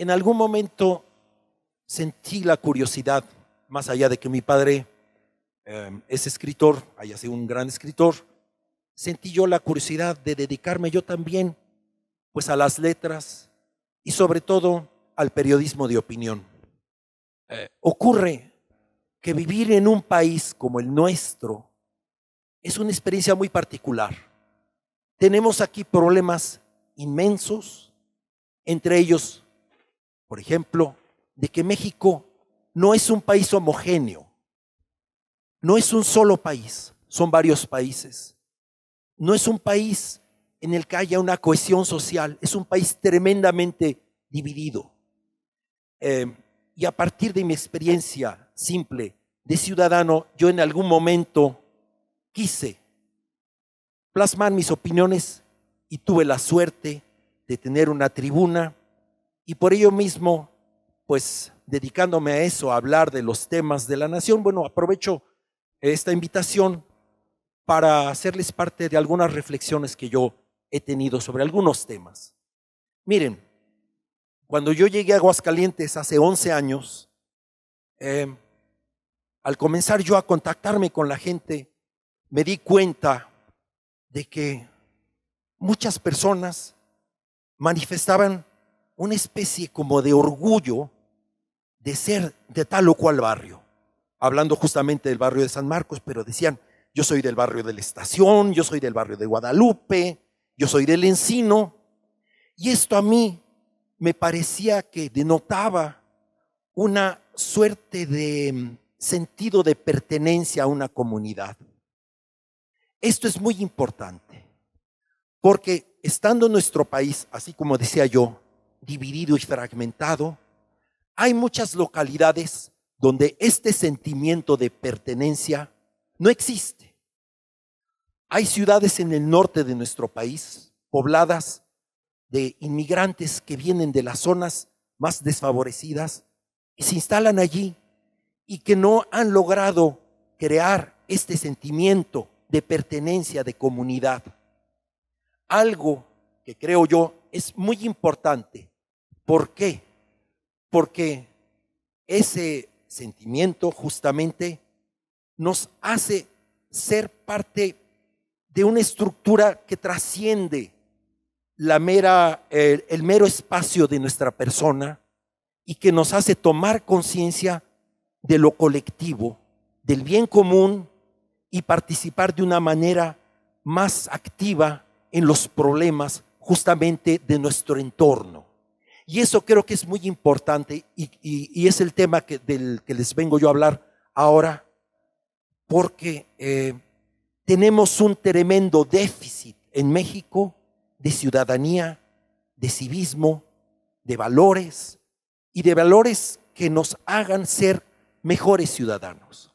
En algún momento sentí la curiosidad, más allá de que mi padre es escritor, haya sido un gran escritor, sentí yo la curiosidad de dedicarme yo también pues a las letras y sobre todo al periodismo de opinión. Ocurre que vivir en un país como el nuestro es una experiencia muy particular. Tenemos aquí problemas inmensos, entre ellos, por ejemplo, de que México no es un país homogéneo, no es un solo país, son varios países. No es un país en el que haya una cohesión social, es un país tremendamente dividido. Y a partir de mi experiencia simple de ciudadano, yo en algún momento quise plasmar mis opiniones y tuve la suerte de tener una tribuna y por ello mismo, pues dedicándome a eso, a hablar de los temas de la nación, bueno, aprovecho esta invitación para hacerles parte de algunas reflexiones que yo he tenido sobre algunos temas. Miren, cuando yo llegué a Aguascalientes hace 11 años, al comenzar yo a contactarme con la gente, me di cuenta de que muchas personas manifestaban una especie como de orgullo de ser de tal o cual barrio, hablando justamente del barrio de San Marcos, pero decían, yo soy del barrio de la Estación, yo soy del barrio de Guadalupe, yo soy del Encino, y esto a mí me parecía que denotaba una suerte de sentido de pertenencia a una comunidad. Esto es muy importante, porque estando nuestro país, así como decía yo, dividido y fragmentado, hay muchas localidades donde este sentimiento de pertenencia no existe. Hay ciudades en el norte de nuestro país, pobladas de inmigrantes que vienen de las zonas más desfavorecidas y se instalan allí y que no han logrado crear este sentimiento de pertenencia, de comunidad. Algo que creo yo es muy importante. ¿Por qué? Porque ese sentimiento justamente nos hace ser parte de una estructura que trasciende el mero espacio de nuestra persona y que nos hace tomar conciencia de lo colectivo, del bien común y participar de una manera más activa en los problemas justamente de nuestro entorno. Y eso creo que es muy importante y es el tema del que les vengo yo a hablar ahora, porque tenemos un tremendo déficit en México de ciudadanía, de civismo, de valores y de valores que nos hagan ser mejores ciudadanos.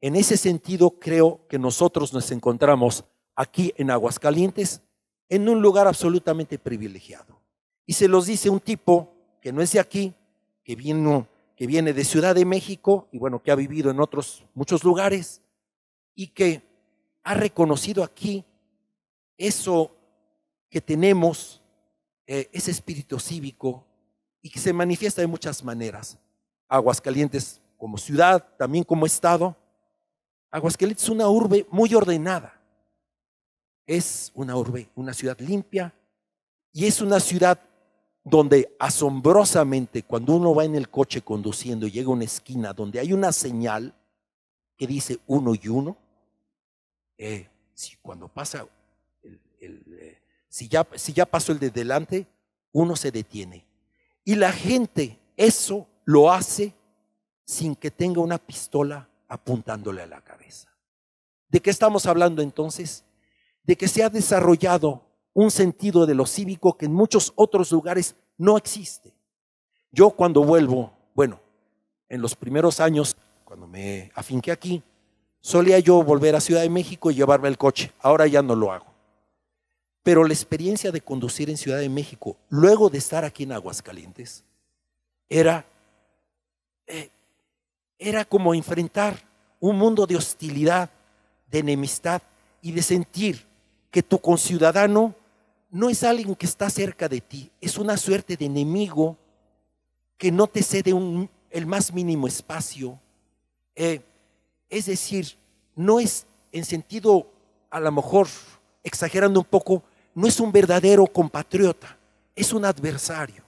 En ese sentido, creo que nosotros nos encontramos aquí en Aguascalientes en un lugar absolutamente privilegiado. Y se los dice un tipo que no es de aquí, que viene de Ciudad de México y bueno, que ha vivido en otros muchos lugares y que ha reconocido aquí eso que tenemos, ese espíritu cívico y que se manifiesta de muchas maneras. Aguascalientes como ciudad, también como estado. Aguascalientes es una urbe muy ordenada. Es una urbe, una ciudad limpia y es una ciudad donde asombrosamente cuando uno va en el coche conduciendo y llega a una esquina donde hay una señal que dice 1 y 1, si cuando pasa, si ya pasó el de delante, uno se detiene. Y la gente eso lo hace sin que tenga una pistola apuntándole a la cabeza. ¿De qué estamos hablando entonces? De que se ha desarrollado un sentido de lo cívico que en muchos otros lugares no existe. Yo cuando vuelvo, bueno, en los primeros años, cuando me afinqué aquí, solía yo volver a Ciudad de México y llevarme el coche. Ahora ya no lo hago. Pero la experiencia de conducir en Ciudad de México, luego de estar aquí en Aguascalientes, era como enfrentar un mundo de hostilidad, de enemistad y de sentir que tu conciudadano no es alguien que está cerca de ti, es una suerte de enemigo que no te cede el más mínimo espacio. Es decir, no es en sentido, a lo mejor exagerando un poco, no es un verdadero compatriota, es un adversario.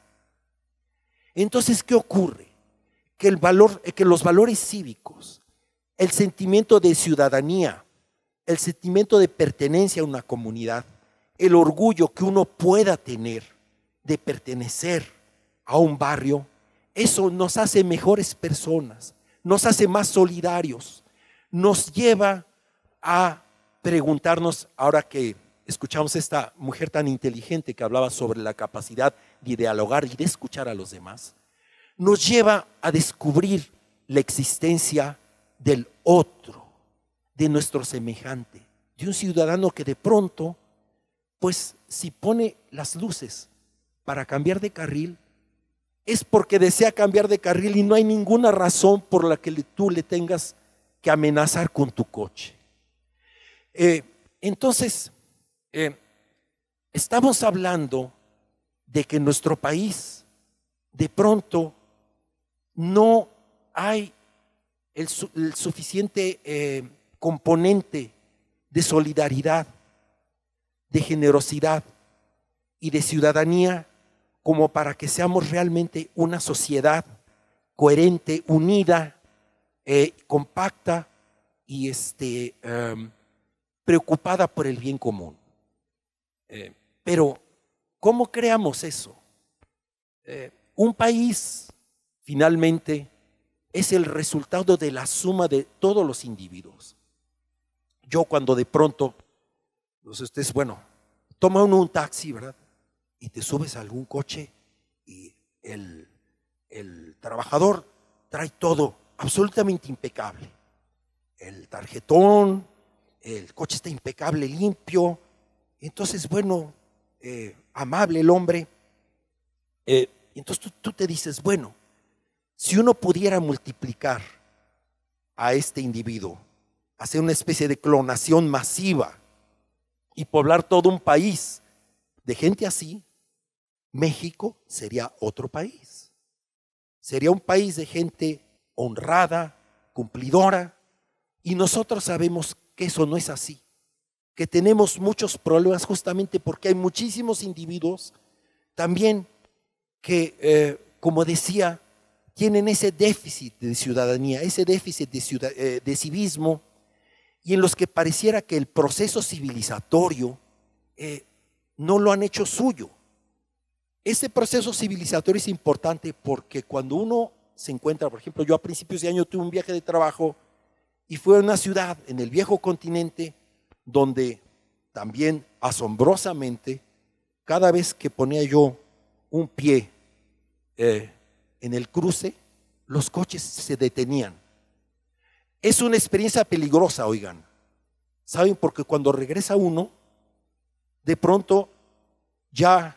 Entonces, ¿qué ocurre? Que los valores cívicos, el sentimiento de ciudadanía, el sentimiento de pertenencia a una comunidad, el orgullo que uno pueda tener de pertenecer a un barrio, eso nos hace mejores personas, nos hace más solidarios, nos lleva a preguntarnos, ahora que escuchamos a esta mujer tan inteligente que hablaba sobre la capacidad de dialogar y de escuchar a los demás, nos lleva a descubrir la existencia del otro, de nuestro semejante, de un ciudadano que de pronto, pues si pone las luces para cambiar de carril, es porque desea cambiar de carril y no hay ninguna razón por la que tú le tengas que amenazar con tu coche. Entonces, estamos hablando de que en nuestro país de pronto no hay el suficiente componente de solidaridad, de generosidad y de ciudadanía como para que seamos realmente una sociedad coherente, unida, compacta y preocupada por el bien común. Pero, ¿cómo creamos eso? Un país, finalmente, es el resultado de la suma de todos los individuos. Yo cuando de pronto, pues ustedes, bueno, toma uno un taxi, ¿verdad? Y te subes a algún coche y el trabajador trae todo absolutamente impecable. El tarjetón, el coche está impecable, limpio. Entonces, bueno, amable el hombre. Entonces tú te dices, bueno, si uno pudiera multiplicar a este individuo, hacer una especie de clonación masiva y poblar todo un país de gente así, México sería otro país. Sería un país de gente honrada, cumplidora, y nosotros sabemos que eso no es así, que tenemos muchos problemas justamente porque hay muchísimos individuos también que, como decía, tienen ese déficit de ciudadanía, ese déficit de civismo, y en los que pareciera que el proceso civilizatorio no lo han hecho suyo. Este proceso civilizatorio es importante porque cuando uno se encuentra, por ejemplo, yo a principios de año tuve un viaje de trabajo y fue a una ciudad en el viejo continente donde también asombrosamente, cada vez que ponía yo un pie en el cruce, los coches se detenían. Es una experiencia peligrosa, oigan. ¿Saben? Porque cuando regresa uno, de pronto ya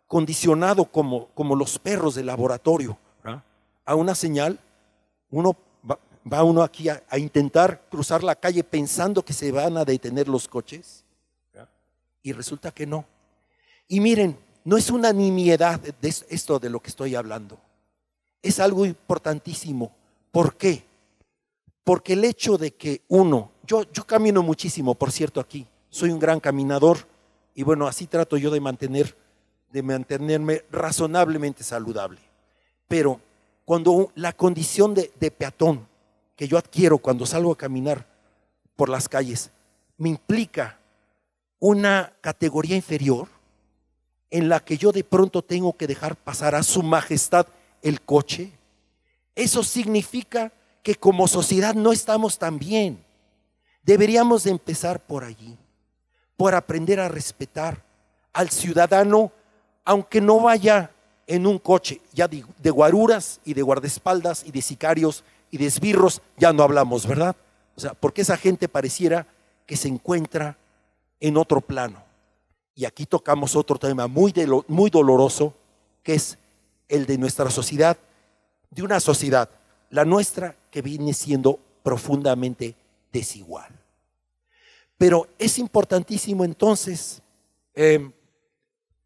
condicionado como los perros de laboratorio, ¿verdad? A una señal, uno va uno aquí a intentar cruzar la calle pensando que se van a detener los coches, ¿verdad? Y resulta que no. Y miren, no es una nimiedad de esto de lo que estoy hablando. Es algo importantísimo. ¿Por qué? Porque el hecho de que yo camino muchísimo, por cierto, aquí, soy un gran caminador y bueno, así trato yo de mantenerme razonablemente saludable. Pero cuando la condición de peatón que yo adquiero cuando salgo a caminar por las calles me implica una categoría inferior en la que yo de pronto tengo que dejar pasar a su majestad el coche, eso significa que como sociedad no estamos tan bien. Deberíamos de empezar por allí, por aprender a respetar al ciudadano, aunque no vaya en un coche, ya de guaruras y de guardaespaldas y de sicarios y de esbirros, ya no hablamos, ¿verdad? O sea, porque esa gente pareciera que se encuentra en otro plano. Y aquí tocamos otro tema muy doloroso, que es el de nuestra sociedad, de una sociedad, la nuestra, que viene siendo profundamente desigual. Pero es importantísimo entonces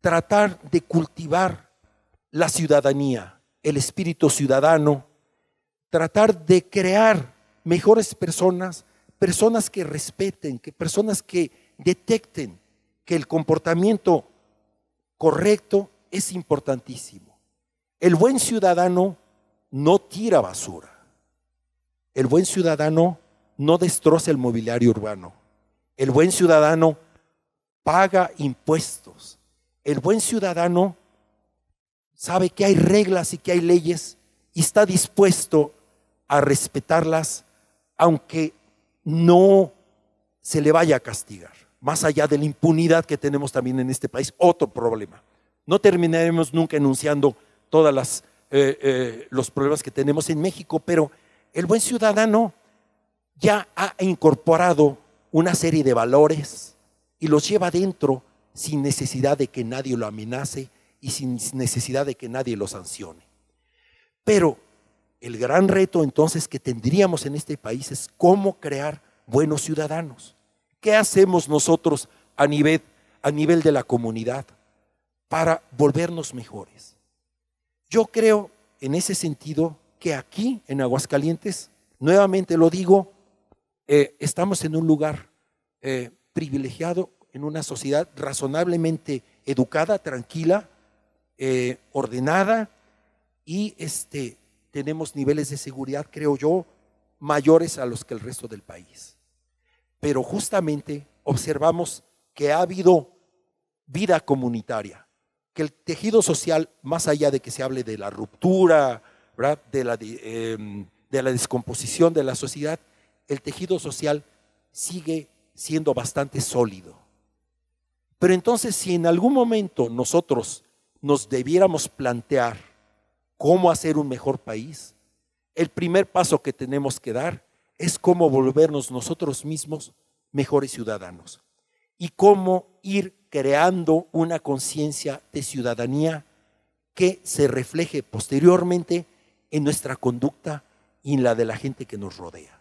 tratar de cultivar la ciudadanía, el espíritu ciudadano, tratar de crear mejores personas, personas que respeten, personas que detecten que el comportamiento correcto es importantísimo. El buen ciudadano no tira basura. El buen ciudadano no destroza el mobiliario urbano. El buen ciudadano paga impuestos. El buen ciudadano sabe que hay reglas y que hay leyes y está dispuesto a respetarlas, aunque no se le vaya a castigar. Más allá de la impunidad que tenemos también en este país, otro problema. No terminaremos nunca enunciando todos los problemas que tenemos en México, pero el buen ciudadano ya ha incorporado una serie de valores y los lleva dentro sin necesidad de que nadie lo amenace y sin necesidad de que nadie lo sancione. Pero el gran reto entonces que tendríamos en este país es cómo crear buenos ciudadanos. ¿Qué hacemos nosotros a nivel de la comunidad para volvernos mejores? Yo creo en ese sentido que aquí en Aguascalientes, nuevamente lo digo, estamos en un lugar privilegiado, en una sociedad razonablemente educada, tranquila, ordenada, y tenemos niveles de seguridad, creo yo, mayores a los que el resto del país. Pero justamente observamos que ha habido vida comunitaria, que el tejido social, más allá de que se hable de la ruptura, ¿verdad?, de la descomposición de la sociedad, el tejido social sigue siendo bastante sólido. Pero entonces, si en algún momento nosotros nos debiéramos plantear cómo hacer un mejor país, el primer paso que tenemos que dar es cómo volvernos nosotros mismos mejores ciudadanos y cómo ir creando una conciencia de ciudadanía que se refleje posteriormente en nuestra conducta y en la de la gente que nos rodea.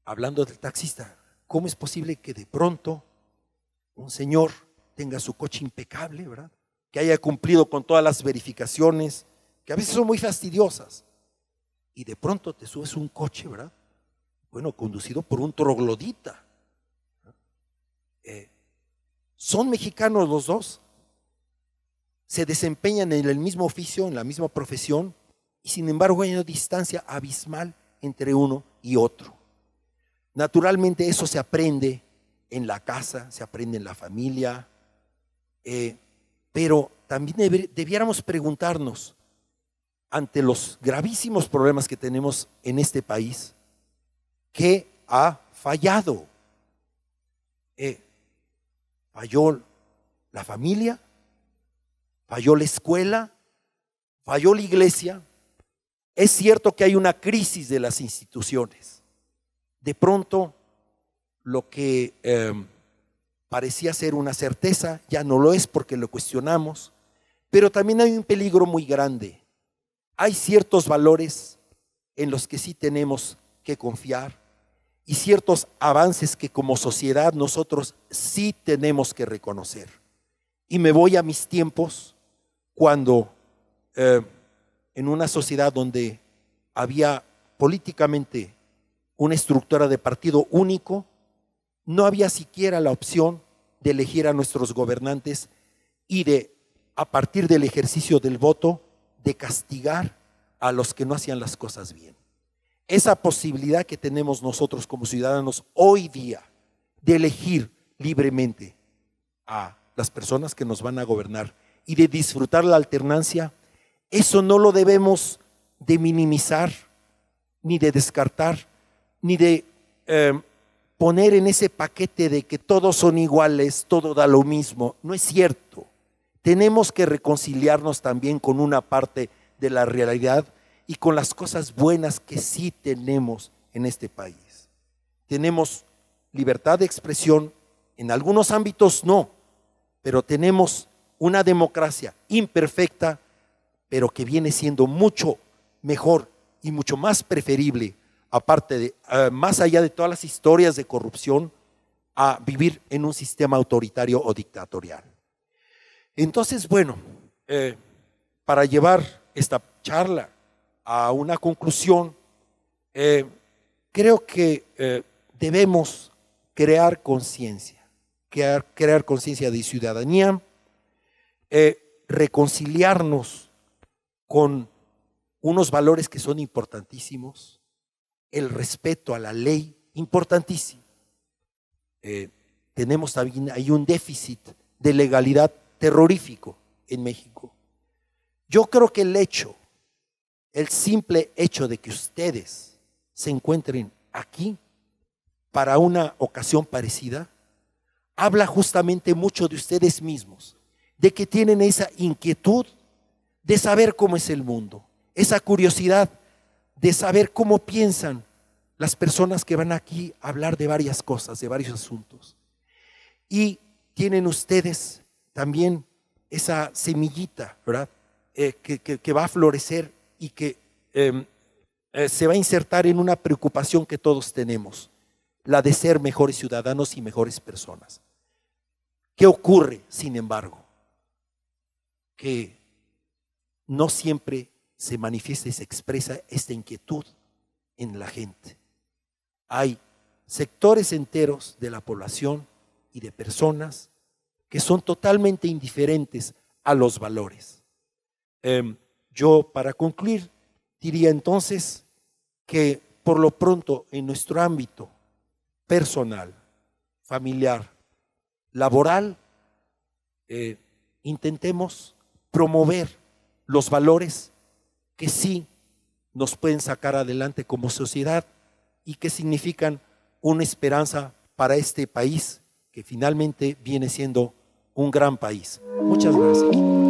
Hablando del taxista, ¿cómo es posible que de pronto un señor tenga su coche impecable, ¿verdad?, que haya cumplido con todas las verificaciones, que a veces son muy fastidiosas, y de pronto te subes un coche, ¿verdad?, bueno, conducido por un troglodita? Son mexicanos los dos, se desempeñan en el mismo oficio, en la misma profesión, y sin embargo hay una distancia abismal entre uno y otro. Naturalmente eso se aprende en la casa, se aprende en la familia, pero también debiéramos preguntarnos, ante los gravísimos problemas que tenemos en este país, ¿qué ha fallado? ¿Falló la familia? ¿Falló la escuela? ¿Falló la iglesia? Es cierto que hay una crisis de las instituciones. De pronto, lo que parecía ser una certeza ya no lo es porque lo cuestionamos, pero también hay un peligro muy grande. Hay ciertos valores en los que sí tenemos que confiar y ciertos avances que como sociedad nosotros sí tenemos que reconocer. Y me voy a mis tiempos cuando en una sociedad donde había políticamente una estructura de partido único, no había siquiera la opción de elegir a nuestros gobernantes y a partir del ejercicio del voto, de castigar a los que no hacían las cosas bien. Esa posibilidad que tenemos nosotros como ciudadanos hoy día de elegir libremente a las personas que nos van a gobernar y de disfrutar la alternancia, eso no lo debemos de minimizar, ni de descartar, ni de poner en ese paquete de que todos son iguales, todo da lo mismo. No es cierto. Tenemos que reconciliarnos también con una parte de la realidad y con las cosas buenas que sí tenemos en este país. Tenemos libertad de expresión, en algunos ámbitos no, pero tenemos una democracia imperfecta, pero que viene siendo mucho mejor y mucho más preferible, aparte de, más allá de todas las historias de corrupción, a vivir en un sistema autoritario o dictatorial. Entonces, bueno, para llevar esta charla a una conclusión, creo que debemos crear conciencia de ciudadanía, reconciliarnos con unos valores que son importantísimos, el respeto a la ley, importantísimo. Tenemos también ahí un déficit de legalidad terrorífico en México. Yo creo que el simple hecho de que ustedes se encuentren aquí para una ocasión parecida, habla justamente mucho de ustedes mismos, de que tienen esa inquietud de saber cómo es el mundo, esa curiosidad de saber cómo piensan las personas que van aquí a hablar de varias cosas, de varios asuntos. Y tienen ustedes también esa semillita, ¿verdad? Que va a florecer y que se va a insertar en una preocupación que todos tenemos, la de ser mejores ciudadanos y mejores personas. ¿Qué ocurre, sin embargo? Que no siempre se manifiesta y se expresa esta inquietud en la gente. Hay sectores enteros de la población y de personas que son totalmente indiferentes a los valores. Yo, para concluir, diría entonces que por lo pronto en nuestro ámbito personal, familiar, laboral, intentemos promover los valores que sí nos pueden sacar adelante como sociedad y que significan una esperanza para este país que finalmente viene siendo un gran país. Muchas gracias.